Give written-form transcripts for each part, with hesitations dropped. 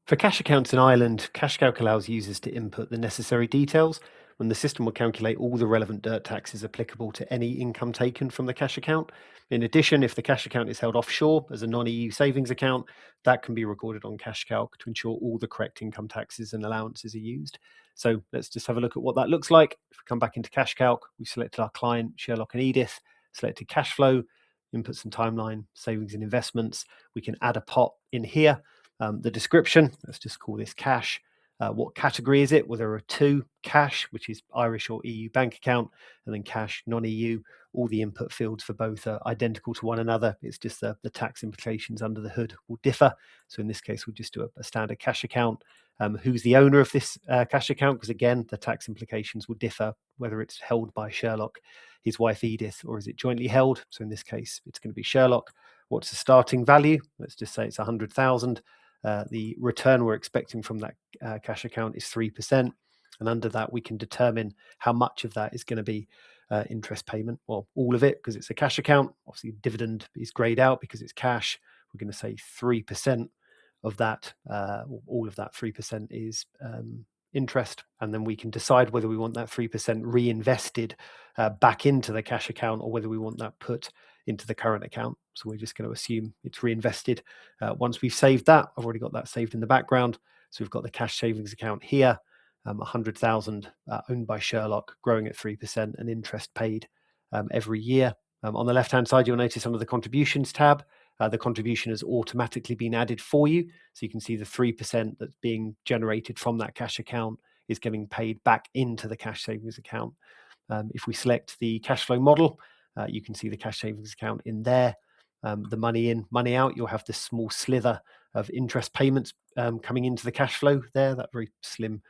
For cash accounts in Ireland, CashCalc allows users to input the necessary details, and the system will calculate all the relevant dirt taxes applicable to any income taken from the cash account. In addition, if the cash account is held offshore as a non-EU savings account, that can be recorded on CashCalc to ensure all the correct income taxes and allowances are used. So let's just have a look at what that looks like. If we come back into CashCalc, we selected our client, Sherlock and Edith, selected Cashflow, inputs and timeline, savings and investments. We can add a pot in here. The description, let's just call this cash. What category is it? Well, there are two: cash, which is Irish or EU bank account, and then cash, non-EU. All the input fields for both are identical to one another. It's just the tax implications under the hood will differ. So in this case, we'll just do a standard cash account. Who's the owner of this cash account? Because again, the tax implications will differ whether it's held by Sherlock, his wife Edith, or is it jointly held? So in this case, it's going to be Sherlock. What's the starting value? Let's just say it's 100,000. The return we're expecting from that cash account is 3%. And under that, we can determine how much of that is going to be interest payment. Well, all of it, because it's a cash account. Obviously, dividend is grayed out because it's cash. We're going to say 3% of that, all of that 3% is interest. And then we can decide whether we want that 3% reinvested back into the cash account or whether we want that put into the current account. So we're just going to assume it's reinvested. Once we've saved that, I've already got that saved in the background. So we've got the cash savings account here, 100,000 owned by Sherlock, growing at 3% and interest paid every year. On the left-hand side, you'll notice under the contributions tab, the contribution has automatically been added for you. So you can see the 3% that's being generated from that cash account is getting paid back into the cash savings account. If we select the cash flow model, you can see the cash savings account in there. The money in, money out, you'll have this small slither of interest payments coming into the cash flow there, that very slim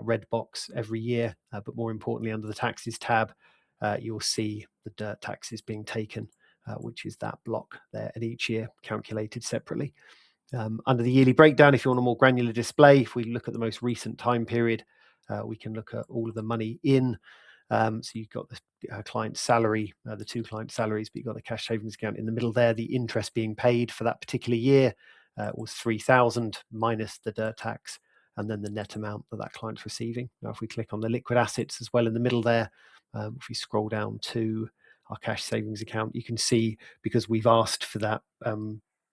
red box every year. But more importantly, under the taxes tab, you'll see the dirt taxes being taken, which is that block there, and each year calculated separately. Under the yearly breakdown, if you want a more granular display, if we look at the most recent time period, we can look at all of the money in. So you've got the client salary, the two client salaries, but you've got the cash savings account in the middle there. The interest being paid for that particular year was 3,000 minus the dirt tax, and then the net amount that that client's receiving. Now, if we click on the liquid assets as well in the middle there, if we scroll down to our cash savings account, you can see, because we've asked for that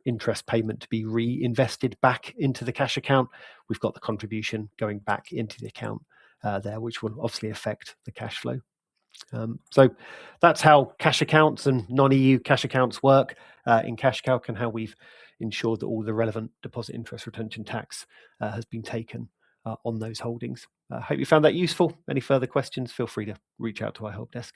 interest payment to be reinvested back into the cash account, we've got the contribution going back into the account there, which will obviously affect the cash flow. So that's how cash accounts and non-EU cash accounts work in CashCalc, and how we've ensured that all the relevant deposit interest retention tax has been taken on those holdings. I hope you found that useful. Any further questions, feel free to reach out to our help desk.